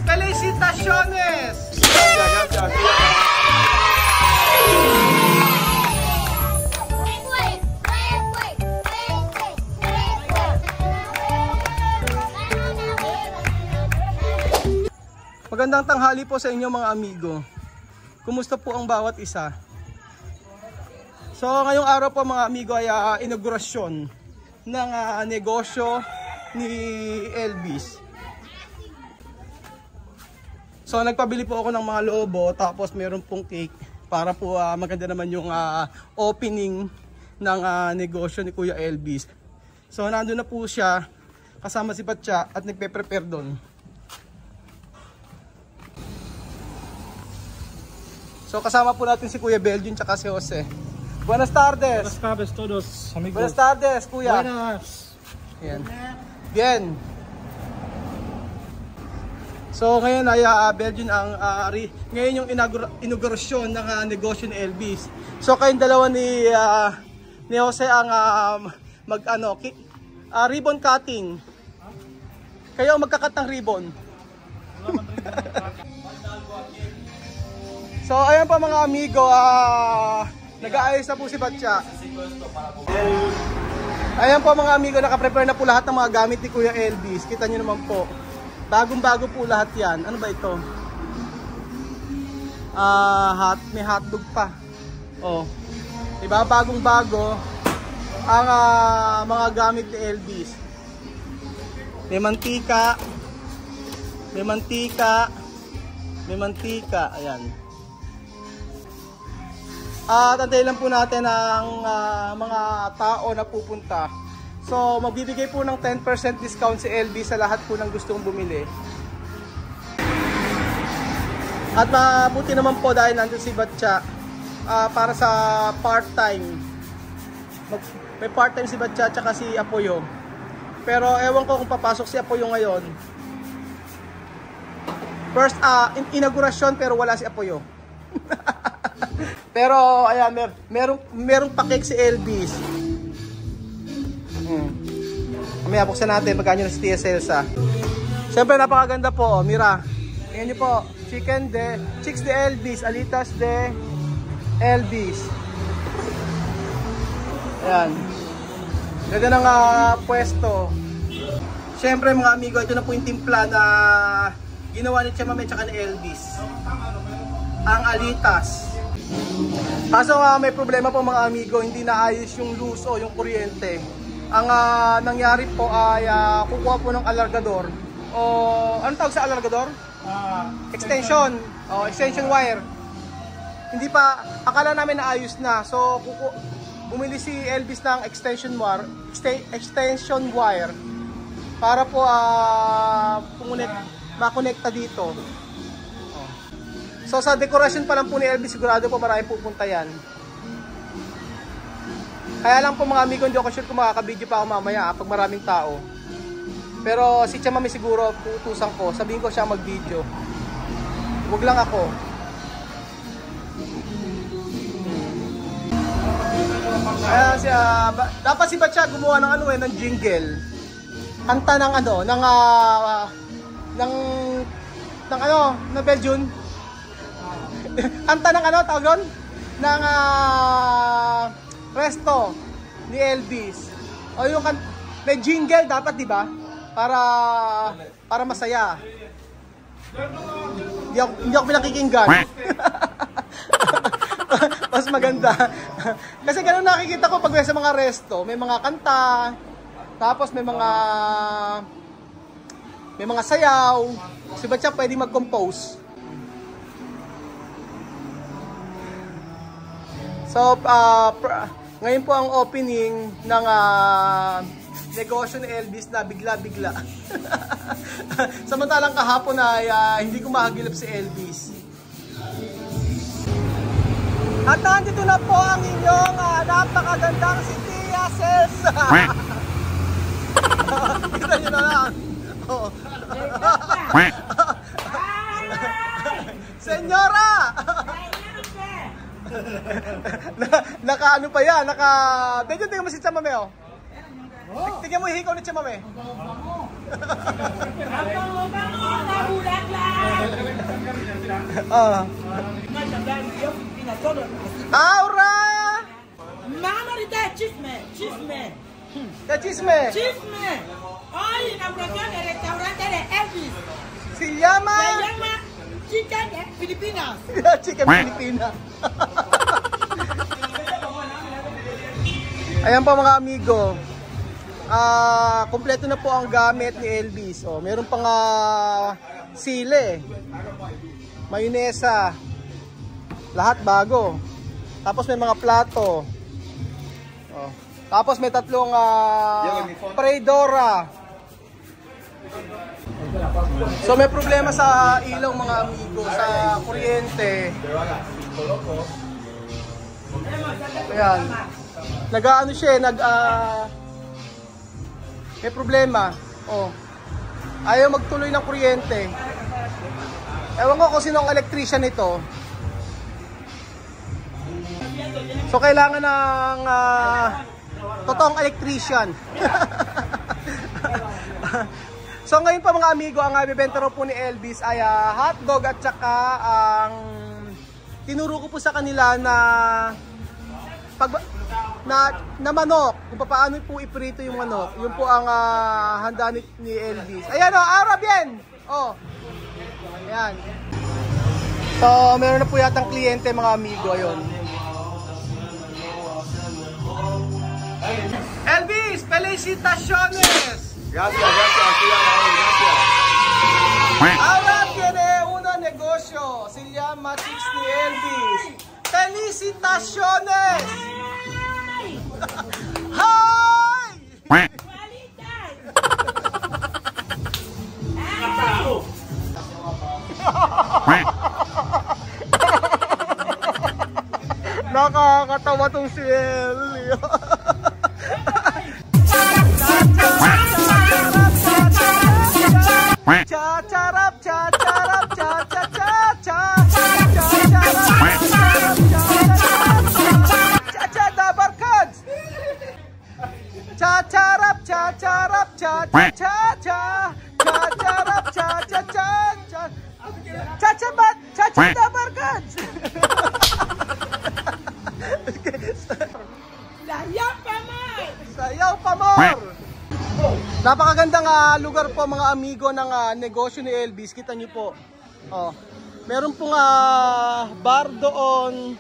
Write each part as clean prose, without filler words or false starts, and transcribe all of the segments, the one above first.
Felicitaciones! Magandang tanghali po sa inyo mga amigo. Kumusta po ang bawat isa? So ngayong araw po mga amigo ay inaugurasyon ng negosyo ni Elvis. So nagpabili po ako ng mga lobo tapos meron pong cake para po maganda naman yung opening ng negosyo ni Kuya Elvis. So nandun na po siya kasama si Batya at nagpe-prepare doon. So kasama po natin si Kuya Belgian tsaka si Jose. Buenas tardes. Buenas tardes todos, amigos. Buenas tardes, Kuya. Buenas. Bien. Bien. So ngayon ay Belgian ang ngayon yung inaugurasyon ng negosyo ni Elvis. So kayong dalawa ni Jose ang ribbon cutting. Kayo magkakat ng ribbon. So ayan pa mga amigo, nag-aayos na po si Batya. Ayan po mga amigo, naka-prepare na po lahat ng mga gamit ni Kuya Elvis. Kita nyo naman po. Bagong-bago po lahat yan. Ano ba ito? May hotdog pa. Oh. Diba? Bagong-bago ang mga gamit ni Elvis. May mantika. May mantika. May mantika. Ayan. Tantayin lang po natin ang mga tao na pupunta. So magbibigay po ng 10% discount si Elvis sa lahat po ng gustong bumili. At mabuti naman po dahil nandun si Batya para sa part-time. May part-time si Batya at si Apoyo. Pero ewan ko kung papasok si Apoyo ngayon. First inaugurasyon pero wala si Apoyo. Pero ayan, merong pakik si Elvis. Mamaya buksan natin pagkanyo na si Tia Celsa. Siyempre napakaganda po, Mira. Tingnan nyo po, Chicks de Elvis, Alitas de Elvis. Ayan. Ganda ng pwesto. Siyempre mga amigo, ito na po yung timpla na ginawa ni Chamame tsaka ni Elvis. Ang Alitas. Kaso may problema po mga amigo, hindi naayos yung luz o yung kuryente. Ang nangyari po ay kukuha po ng alargador. O anong tawag sa alargador? Extension. Extension wire. Hindi pa, akala namin naayos na. So bumili si Elvis ng extension wire para po makonekta dito. So sa dekorasyon pa lang po ni Elvis, sigurado po marami pupunta yan. Kaya lang po mga amigo, hindi ako sure kung makaka-video pa ako mamaya pag maraming tao. Pero si Chamame siguro, putusan ko, sabihin ko siya mag-video. Huwag lang ako. Dapat si Batya gumawa ng ng jingle. Kanta ng ng Belgian. Kanta ng tawag doon? Ng resto ni Elvis. O yung may jingle dapat, di ba? Para masaya. Hindi ako pinakikinggan. Mas maganda. Kasi ganun nakikita ko pag sa mga resto, may mga kanta, tapos may mga sayaw. Si Batya pwede mag-compose. So, ngayon po ang opening ng negosyo ni Elvis na bigla-bigla. Samantalang kahapon ay hindi ko mahagilap si Elvis. At nandito na po ang inyong napakagandang si Tia Celsa. Kita nyo na lang. Senyora! Naka pa yan, Medyo tingnan mo si Chamame, oh. Tingnan mo yung hikaw ni Chamame. Ah. Aura! Mama rita chisme, chisme. Ya chisme. Chisme. Hoy, inauguración del restaurante de Elvis. Se llama Chicken Filipinas. Chicken Filipinas. Ayan po mga amigo. Kompleto na po ang gamit ni Elvis. Oh, meron pang sile, mayonesa, lahat bago. Tapos may mga plato. Oh. Tapos may tatlong freidora. So may problema sa ilaw mga amigo, sa kuryente. Ayan. Nag-ano siya, may problema. Oh. Ayaw magtuloy ng kuryente. Ewan ko kung sino ang electrician nito. So kailangan ng totoong electrician. So ngayon pa mga amigo, ang bibenta po ni Elvis ay hotdog at saka ang tinuro ko po sa kanila na manok, kung paano po iprito yung manok. Yun po ang handa ni Elvis. Ayan o, ara bien! Oh. Ayan. So, meron na po yatang kliyente mga amigo. Ayun. Elvis, felicitaciones! Gracias, gracias. Ahora tiene un negocio. Se llama Chicks ni Elvis. Felicitaciones! Hi! Nakakatawa tong si Elio. Cha-charap, cha-charap, cha-cha-cha-cha. Cha-cha dabarkads. Cha-charap, cha-charap, cha-cha-cha-cha. Cha-charap, cha-cha-cha-cha. Cha-chabat, cha-cha dabarkads. Sayaw pa more! Sayaw pa more! Napakagandang lugar po mga amigo ng negosyo ni Elvis. Kita nyo po. Oh. Meron pong bar doon.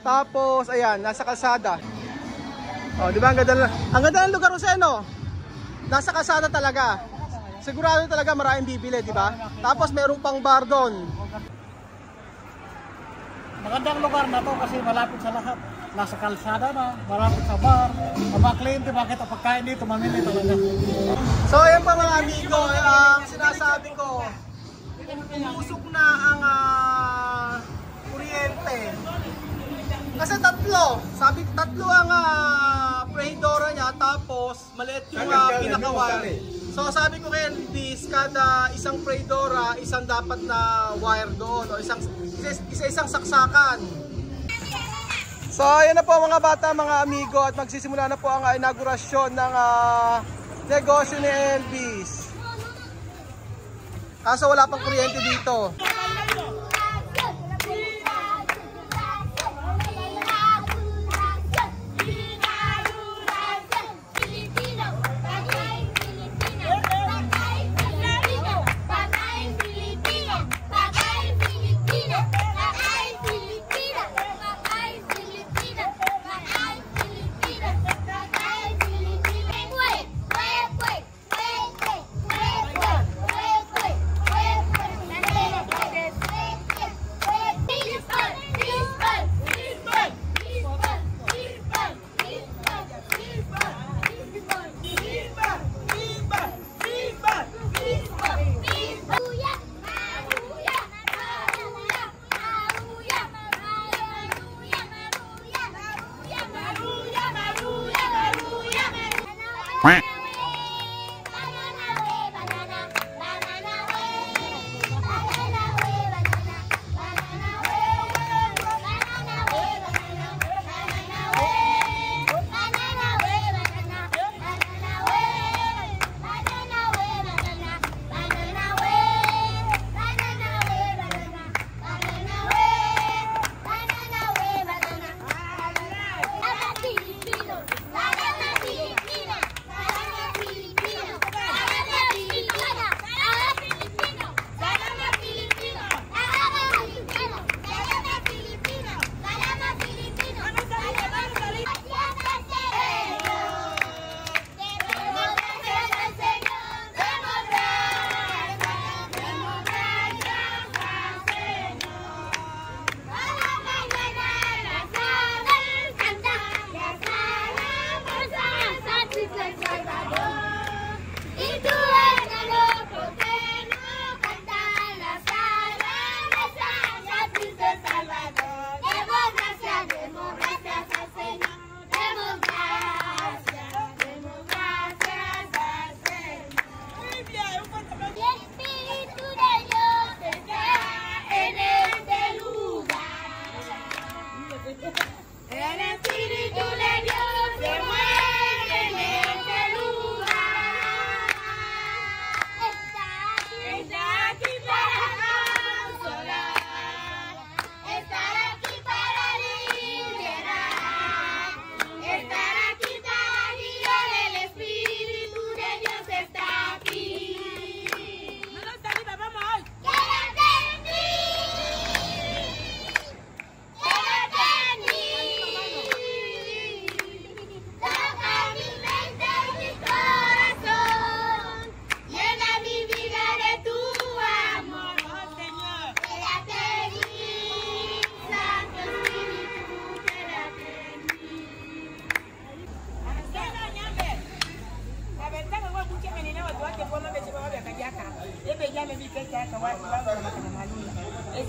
Tapos ayan, nasa kalsada. Oh, di ba ang ganda ng lugar sa no? Nasa kalsada talaga. Sigurado talaga maraming bibili, di ba? Tapos meron pang bar doon. Magandang lugar na to kasi malapit sa lahat. Nasa kalsada na, malapit sa bar. Mga kliyente, bakit ang pagkain dito, mamili talaga. So ayan pa mga amigo, ang sinasabi ko, umusok na ang kuryente. Kasi tatlo ang freidora niya, tapos maliit yung pinakawan. So sabi ko kay Elvis, kada isang freidora, isang dapat na wire doon, o isang saksakan. So ayan na po mga bata, mga amigo, at magsisimula na po ang inaugurasyon ng negosyo ni Elvis. Kaso wala pang kuryente dito.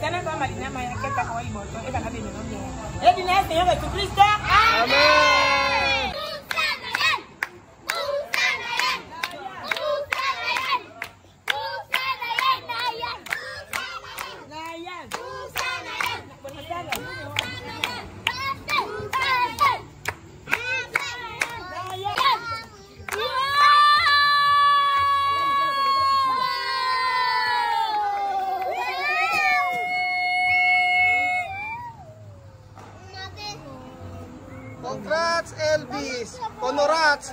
Sana kwa malina maya keka kwa ibo to eba kabi no ndia. Edi na Señor Jesucristo. Amen! Congrats, Elvis! Congrats!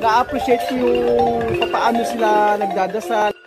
Na-appreciate ko yung paano sila nagdadasal.